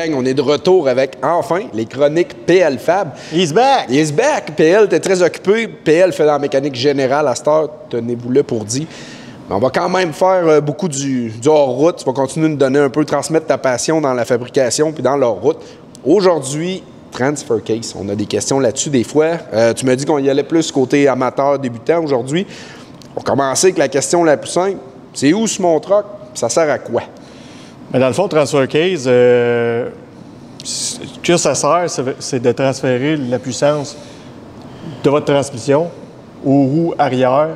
gang, on est de retour avec, enfin, les chroniques PL Fab. He's back! He's back! PL, t'es très occupé. PL fait la mécanique générale à cette heure. Tenez-vous-le pour dit. On va quand même faire beaucoup du hors-route. Tu vas continuer de nous donner un peu, transmettre ta passion dans la fabrication puis dans l'hors-route. Aujourd'hui, Transfer Case. On a des questions là-dessus des fois. Tu m'as dit qu'on y allait plus côté amateur, débutant aujourd'hui. On va commencer avec la question la plus simple. C'est où ce mon truck? Ça sert à quoi? Mais dans le fond, Transfer Case, ce que ça sert, c'est de transférer la puissance de votre transmission aux roues arrière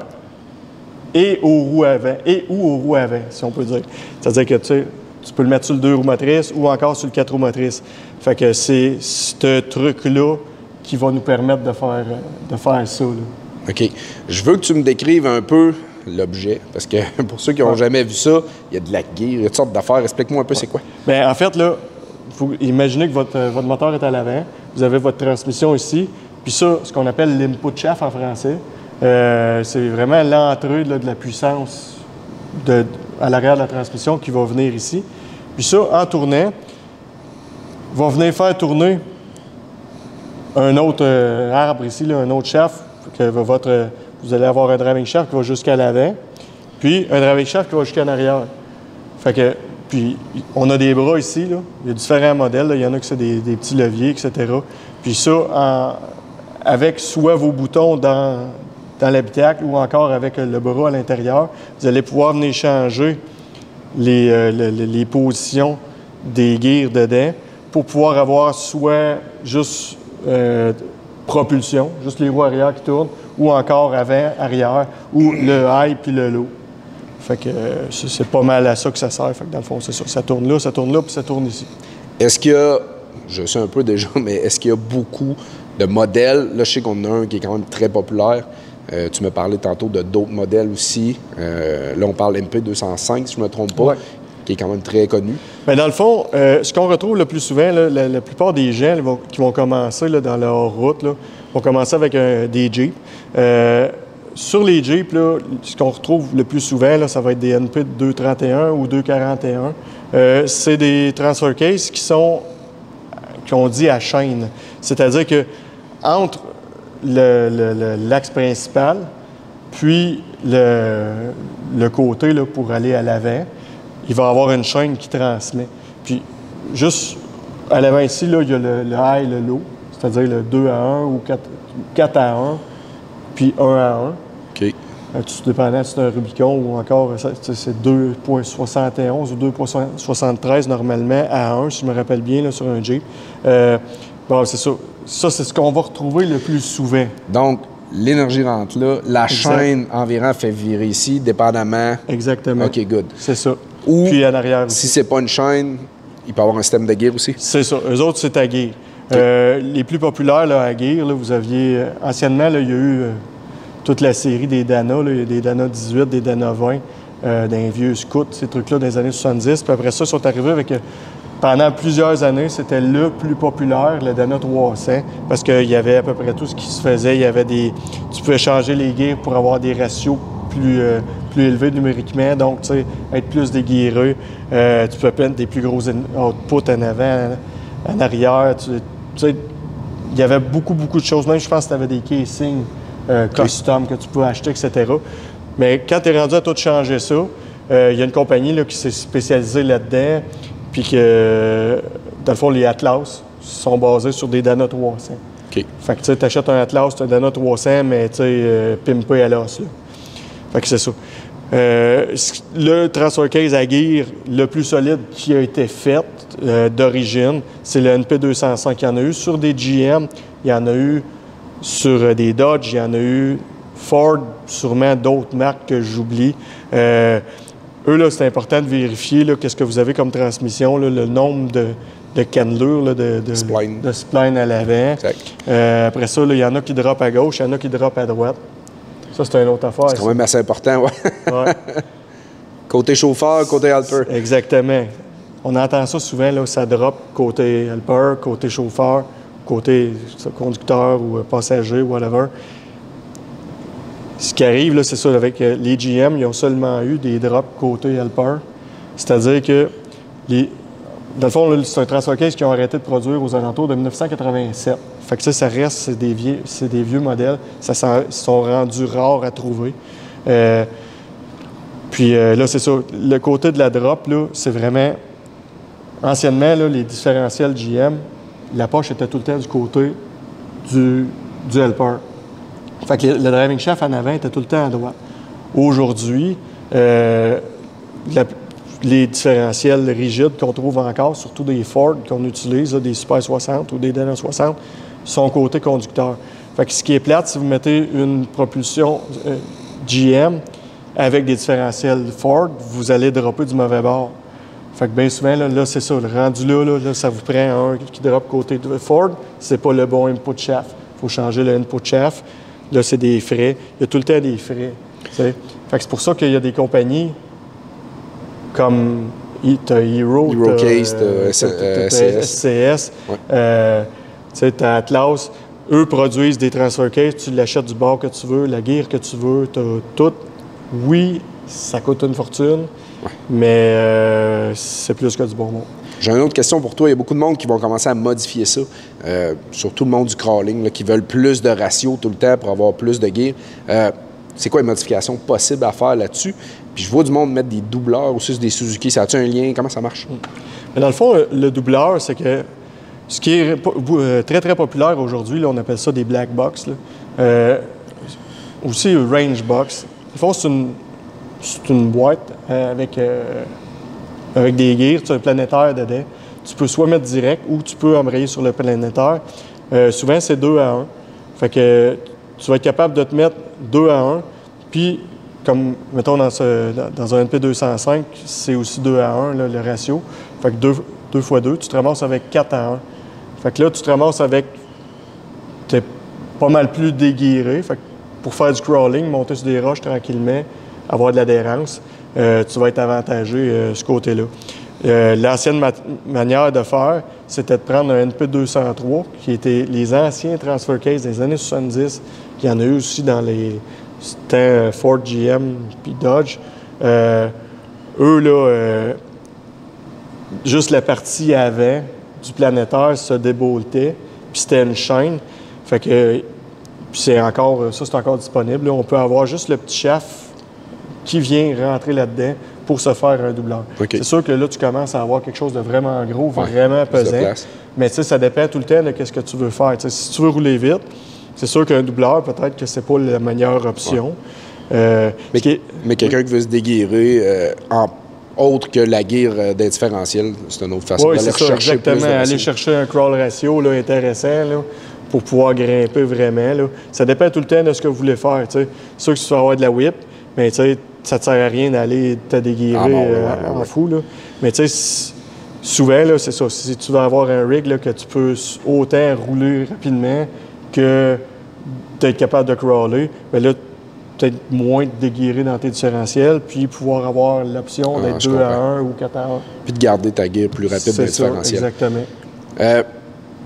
et aux roues avant, ou aux roues avant, si on peut dire. C'est-à-dire que tu peux le mettre sur le 2 roues motrices ou encore sur le 4 roues motrices. Fait que c'est ce truc-là qui va nous permettre de faire ça, là. OK. Je veux que tu me décrives un peu l'objet, parce que pour ceux qui n'ont jamais vu ça, il y a de la gear, il y a toutes sortes d'affaires. Explique-moi un peu c'est quoi. Bien, en fait, là, il faut imaginer que votre moteur est à l'avant, vous avez votre transmission ici, puis ça, ce qu'on appelle l'input shaft en français, c'est vraiment l'entrée de la puissance à l'arrière de la transmission qui va venir ici. Puis ça, en tournant, va venir faire tourner un autre arbre ici, là, un autre shaft, que vous allez avoir un driving shaft qui va jusqu'à l'avant, puis un driving shaft qui va jusqu'en arrière. Fait que, puis on a des bras ici, là. Il y a différents modèles, là. Il y en a qui c'est des petits leviers, etc. Puis ça, avec soit vos boutons dans l'habitacle ou encore avec le bras à l'intérieur, vous allez pouvoir venir changer les positions des gears dedans pour pouvoir avoir soit juste propulsion, juste les roues arrière qui tournent, ou encore avant, arrière, ou le high puis le low. Fait que c'est pas mal à ça que ça sert. Fait que dans le fond, c'est ça. Ça tourne là, puis ça tourne ici. Est-ce qu'il y a, je sais un peu déjà, mais est-ce qu'il y a beaucoup de modèles? Là, je sais qu'on en a un qui est quand même très populaire. Tu me parlais tantôt de d'autres modèles aussi. Là, on parle MP205, si je ne me trompe pas, ouais, qui est quand même très connu. Bien, dans le fond, ce qu'on retrouve le plus souvent, là, la plupart des gens qui vont commencer là, dans leur route, là, vont commencer avec des Jeeps. Sur les Jeeps, là, ce qu'on retrouve le plus souvent, là, ça va être des NP 231 ou 241. C'est des transfer cases qu'on dit à chaîne. C'est-à-dire que entre l'axe principal, puis le côté là, pour aller à l'avant, il va y avoir une chaîne qui transmet. Puis, juste à l'avant ici, là, il y a le high et le low, c'est-à-dire le 2 à 1 ou 4 à 1, puis 1 à 1. OK. Tout dépendant si c'est un Rubicon ou encore, c'est 2,71 ou 2,73 normalement à 1, si je me rappelle bien, là, sur un Jeep. Bon, c'est ça. Ça, c'est ce qu'on va retrouver le plus souvent. Donc, l'énergie rentre là, la chaîne environ fait virer ici, dépendamment. Exactement. OK, good. C'est ça. Ou, puis en arrière aussi. Si c'est pas une chaîne, il peut y avoir un système de gear aussi? C'est ça. Eux autres, c'est à gear. Okay. Les plus populaires là, à gear, là, vous aviez... anciennement, là, il y a eu toute la série des Dana. Là, il y a des Dana 18, des Dana 20, d'un vieux Scout, ces trucs-là, dans les années 70. Puis après ça, ils sont arrivés avec... pendant plusieurs années, c'était le plus populaire, le Dana 300, parce qu'il y avait à peu près tout ce qui se faisait. Il y avait tu pouvais changer les gears pour avoir des ratios plus élevés numériquement, donc, tu sais, être plus déguireux. Tu peux mettre des plus gros outputs en avant, en arrière. Tu sais, il y avait beaucoup de choses. Même, je pense que tu avais des casings custom que tu peux acheter, etc. Mais quand tu es rendu à tout changer ça, il y a une compagnie là, qui s'est spécialisée là-dedans. Puis que, dans le fond, les Atlas sont basés sur des Dana 300. OK. Fait que, tu sais, t'achètes un Atlas, c'est un Dana 300, mais, tu sais, pimpé à l'os, là. Fait que c'est ça. Le transfer case à gear le plus solide qui a été fait d'origine, c'est le NP205. Il y en a eu sur des GM, il y en a eu sur des Dodge, il y en a eu Ford, sûrement d'autres marques que j'oublie. Eux, là, c'est important de vérifier qu'est-ce que vous avez comme transmission, là, le nombre de cannelures, là, de spline à l'avant. Après ça, il y en a qui drop à gauche, il y en a qui drop à droite. Ça, c'est une autre affaire. C'est quand même assez important, ouais. Ouais. Côté chauffeur, côté helper. Exactement. On entend ça souvent, là, ça drop côté helper, côté chauffeur, côté conducteur ou passager, whatever. Ce qui arrive, là, c'est ça, avec les GM, ils ont seulement eu des drops côté helper. C'est-à-dire que dans le fond, c'est un transfer case qu'ils ont arrêté de produire aux alentours de 1987. Fait que ça reste, c'est des vieux modèles. Ils sont rendus rares à trouver. Puis là, c'est ça. Le côté de la drop, là, c'est vraiment... Anciennement, là, les différentiels GM, la poche était tout le temps du côté du helper. Fait que le driving shaft en avant était tout le temps à droite. Aujourd'hui, les différentiels rigides qu'on trouve encore, surtout des Ford qu'on utilise, là, des Super 60 ou des Dana 60, sont côté conducteur. Fait que ce qui est plate, si vous mettez une propulsion GM avec des différentiels Ford, vous allez dropper du mauvais bord. Fait que bien souvent, là c'est ça, le rendu là, ça vous prend un qui drop côté de Ford, c'est pas le bon input shaft. Il faut changer le input shaft. Là, c'est des frais. Il y a tout le temps des frais. T'sais. Fait que c'est pour ça qu'il y a des compagnies comme t'as Hero, Case, SCS, t'as Atlas. Eux produisent des transfer cases, tu l'achètes du bord que tu veux, la gear que tu veux, t'as tout. Oui, ça coûte une fortune, mais c'est plus que du bon monde. J'ai une autre question pour toi. Il y a beaucoup de monde qui vont commencer à modifier ça, surtout le monde du crawling, là, qui veulent plus de ratio tout le temps pour avoir plus de gear. C'est quoi les modifications possibles à faire là-dessus? Puis je vois du monde mettre des doubleurs aussi sur des Suzuki. Ça a-tu un lien? Comment ça marche? Mais dans le fond, le doubleur, c'est que ce qui est très, très populaire aujourd'hui, on appelle ça des black box. Aussi, range box. Dans le fond, c'est une boîte avec des gears, tu as un planétaire dedans. Tu peux soit mettre direct ou tu peux embrayer sur le planétaire. Souvent, c'est 2 à 1. Fait que tu vas être capable de te mettre 2 à 1. Puis, comme, mettons, dans un NP205, c'est aussi 2 à 1, là, le ratio. Fait que 2 fois 2, tu te ramasses avec 4 à 1. Fait que là, tu te ramasses avec... T'es pas mal plus déguiré. Fait que pour faire du crawling, monter sur des roches tranquillement, avoir de l'adhérence, tu vas être avantagé ce côté-là. L'ancienne manière de faire, c'était de prendre un NP203, qui était les anciens transfer cases des années 70, qu'il y en a eu aussi dans les temps Ford, GM puis Dodge. Eux, là, juste la partie avant du planétaire se déboltait, puis c'était une chaîne. Fait que, puis c'est encore disponible. Là. On peut avoir juste le petit shaft qui vient rentrer là-dedans pour se faire un doubleur. Okay. C'est sûr que là, tu commences à avoir quelque chose de vraiment gros, vraiment pesant. Mais tu sais, ça dépend tout le temps de ce que tu veux faire. T'sais, si tu veux rouler vite, c'est sûr qu'un doubleur, peut-être que c'est pas la meilleure option. Mais quelqu'un qui veut se déguirer autre que la gear d'un différentiel, c'est une autre façon d'aller chercher exactement. Aller chercher un crawl ratio là, intéressant là, pour pouvoir grimper vraiment. Là. Ça dépend tout le temps de ce que vous voulez faire. C'est sûr que tu vas avoir de la whip, mais ça ne te sert à rien d'aller te déguirer en fou. Là. Mais souvent, là, c'est ça. Si tu veux avoir un rig là, que tu peux autant rouler rapidement que d'être capable de crawler, bien là, peut-être moins de déguirer dans tes différentiels, puis pouvoir avoir l'option d'être 2 à 1 ou 4 à 1. Puis de garder ta gear plus rapide dans les différentiels. Exactement.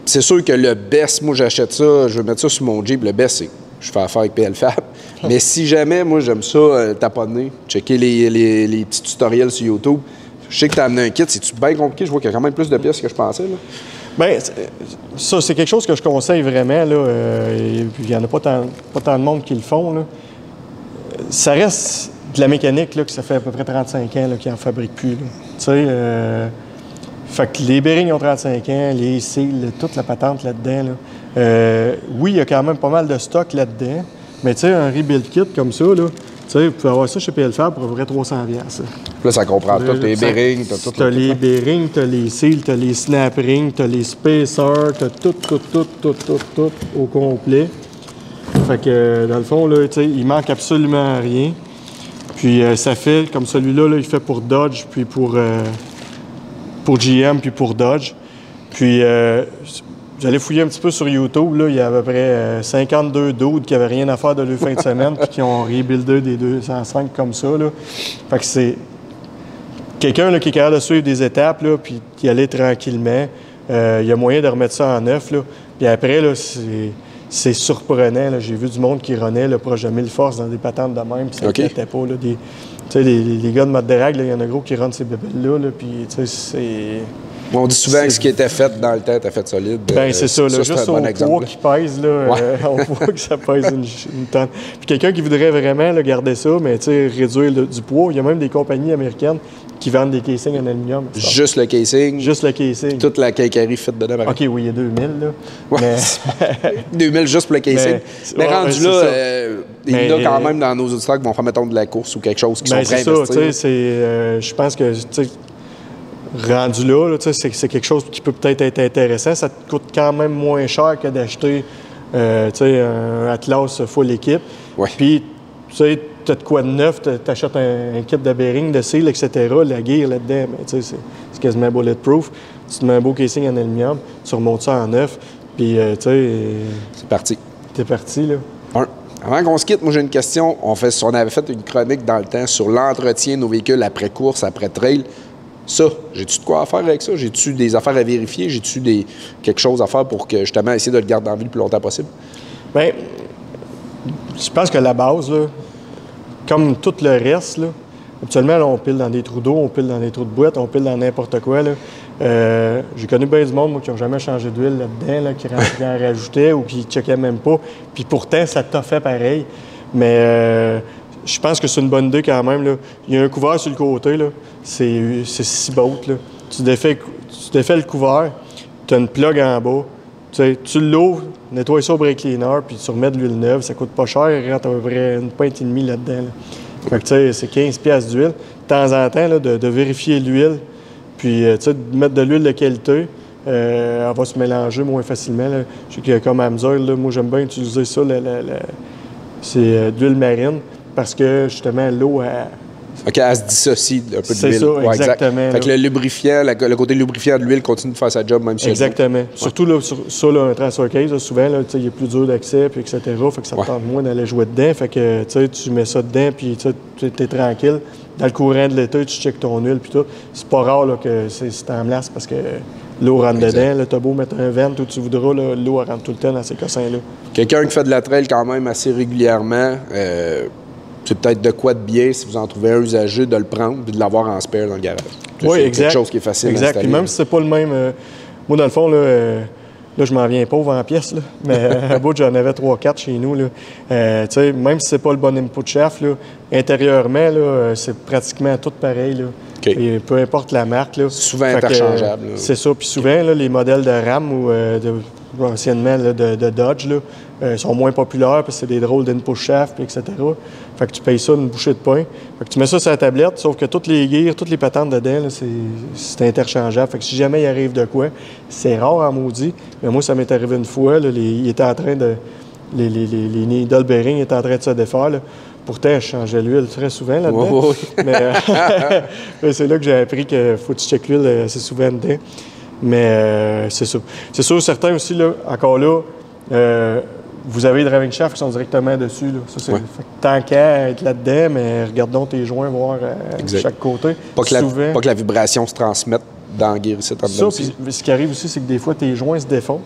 C'est sûr que le best, moi j'achète ça, je vais mettre ça sur mon Jeep, le best c'est je fais affaire avec PLFab. Mais si jamais, moi j'aime ça, taponner, checker les petits tutoriels sur YouTube. Je sais que tu as amené un kit, c'est-tu bien compliqué? Je vois qu'il y a quand même plus de pièces que je pensais. Là. Bien, ça, c'est quelque chose que je conseille vraiment. Là, il n'y en a pas tant de monde qui le font. Là. Ça reste de la mécanique, là, que ça fait à peu près 35 ans qu'ils n'en fabriquent plus. Tu sais, fait que les bearings ont 35 ans, les seals, toute la patente là-dedans. Là. Oui, il y a quand même pas mal de stock là-dedans, mais tu sais, un rebuild kit comme ça, là, tu sais, vous pouvez avoir ça chez PLFab pour à peu près 300$. Là, ça comprend tout. T'as les bearings, t'as tout. T'as les bearings, t'as les seals, t'as les snap rings, t'as les spacers, t'as tout au complet. Fait que, dans le fond, là, tu sais, il manque absolument rien. Puis, ça fait, comme celui-là, là, il fait pour Dodge, puis pour GM, puis pour Dodge. Puis, j'allais fouiller un petit peu sur YouTube, là, il y a à peu près 52 dudes qui n'avaient rien à faire de leur fin de semaine, puis qui ont rebuildé des 205 comme ça, là. Fait que c'est quelqu'un là, qui est capable de suivre des étapes, là, puis d'y aller tranquillement. Il y a moyen de remettre ça en neuf, là. Puis après, là, c'est surprenant. Là. J'ai vu du monde qui runnait là, proche de 1000 forces dans des patentes de même, puis ça n'était pas. Là, les gars de mode de règle, il y en a gros qui runnent ces bébelles-là, là, puis c'est On dit souvent que ce qui était fait dans le temps était fait solide. Ben c'est ça, là, c'est juste un bon au exemple. poids qui pèse, là, on voit que ça pèse une tonne. Puis quelqu'un qui voudrait vraiment là, garder ça, mais réduire du poids, il y a même des compagnies américaines qui vendent des casings en aluminium. Juste le casing. Juste le casing. Toute la quincaillerie faite dedans. Par OK, oui, il y a 2000, là. Ouais. Mais... 2000 juste pour le casing. Mais rendu là, il y en a quand même dans nos auditeurs qui vont faire, mettons, de la course ou quelque chose qui sont prêts à investir. Je pense que, rendu là, c'est quelque chose qui peut peut-être être intéressant. Ça te coûte quand même moins cher que d'acheter un Atlas full équipe. Ouais. Puis, tu as de quoi de neuf, tu achètes un kit de bearing, de seal, etc., la gear là-dedans, mais c'est quasiment bulletproof. Tu te mets un beau casing en aluminium, tu remontes ça en neuf, puis c'est parti. T'es parti, là. Avant qu'on se quitte, moi j'ai une question. On avait fait une chronique dans le temps sur l'entretien de nos véhicules après course, après trail. Ça, j'ai-tu de quoi à faire avec ça? J'ai-tu des affaires à vérifier? J'ai-tu quelque chose à faire pour que, justement, essayer de le garder en vie le plus longtemps possible? Bien, je pense que la base, là, comme tout le reste, là, habituellement, là, on pile dans des trous d'eau, on pile dans des trous de boîte, on pile dans n'importe quoi. J'ai connu bien du monde, moi, qui n'ont jamais changé d'huile là-dedans, là, qui en rajoutaient ou qui ne checkaient même pas. Puis pourtant, ça t'a fait pareil. Mais je pense que c'est une bonne idée quand même. Là. Il y a un couvert sur le côté, là. C'est 6 bottes. Là. Tu défais le couvert, tu as une plug en bas. Tu l'ouvres, nettoies ça au brake cleaner, puis tu remets de l'huile neuve. Ça coûte pas cher, il rentre à peu près une pinte et demie là-dedans. Là. Fait que c'est 15$ d'huile. De temps en temps, là, de vérifier l'huile, puis de mettre de l'huile de qualité. Elle va se mélanger moins facilement. Là. Je sais que comme à mesure, là, moi j'aime bien utiliser ça, c'est de l'huile marine, parce que justement l'eau, OK, elle se dissocie un peu de l'huile. C'est ça, exactement. Fait que le lubrifiant, le côté lubrifiant de l'huile continue de faire sa job même si exactement. Surtout là, sur ça, là, un transfer case, là, souvent, il est plus dur d'accès, puis etc. Fait que ça te tente moins d'aller jouer dedans. Fait que tu mets ça dedans, puis tu es tranquille. Dans le courant de l'été, tu checkes ton huile, puis tout. C'est pas rare là, que c'est en place parce que l'eau rentre dedans. Tu as beau mettre un vent où tu voudras, l'eau rentre tout le temps dans ces cossins-là. Quelqu'un qui fait de la trail quand même assez régulièrement, c'est peut-être de quoi de bien, si vous en trouvez un usagé, de le prendre et de l'avoir en spare dans le garage. Oui, exact. C'est quelque chose qui est facile à installer. Puis même si c'est pas le même... moi, dans le fond, là, je m'en viens pauvre en pièces, là, mais à bout, j'en avais 3-4 chez nous. Là. Même si c'est pas le bon input shaft, là, intérieurement, là, c'est pratiquement tout pareil. Là. Okay. Et peu importe la marque. Là. C'est souvent interchangeable. C'est ça. Puis souvent, là, les modèles de RAM ou anciennement là, de Dodge sont moins populaires parce que c'est des drôles d'input shaft, etc. Fait que tu payes ça une bouchée de pain. Fait que tu mets ça sur la tablette, sauf que toutes les gears, toutes les patentes dedans, c'est interchangeable. Fait que si jamais il arrive de quoi, c'est rare en maudit. Mais moi, ça m'est arrivé une fois. Là, il était en train de... Les needle bearings étaient en train de se défaire. Là. Pourtant, je changeais l'huile très souvent là-dedans. Mais c'est là que j'ai appris qu'il faut que tu checkes l'huile assez souvent dedans. Mais c'est ça. C'est sûr, certains aussi, là, encore là, vous avez des driving shafts qui sont directement dessus. Là. Ça, c'est, fait que tant qu'à être là-dedans, mais regardons tes joints, voir de chaque côté. Pas que la vibration se transmette dans la gear ici. Ça, puis ce qui arrive aussi, c'est que des fois, tes joints se défont.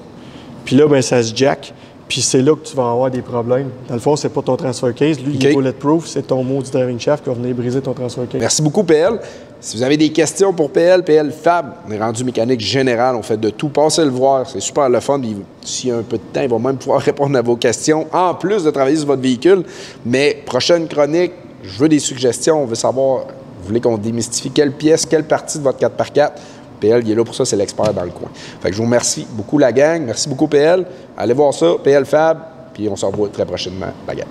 Puis là, ben, ça se jack. Puis c'est là que tu vas avoir des problèmes. Dans le fond, c'est pas ton transfer case. Lui, il est bulletproof. C'est ton maudit driving shaft qui va venir briser ton transfer case. Merci beaucoup, PL. Si vous avez des questions pour PL Fab, on est rendu mécanique générale. On fait de tout. Passez le voir. C'est super le fun. S'il y a un peu de temps, il va même pouvoir répondre à vos questions, en plus de travailler sur votre véhicule. Mais prochaine chronique, je veux des suggestions. On veut savoir, vous voulez qu'on démystifie quelle pièce, quelle partie de votre 4x4. PL, il est là pour ça, c'est l'expert dans le coin. Fait que je vous remercie beaucoup, la gang. Merci beaucoup, PL. Allez voir ça, PL Fab, puis on se revoit très prochainement. Baguette.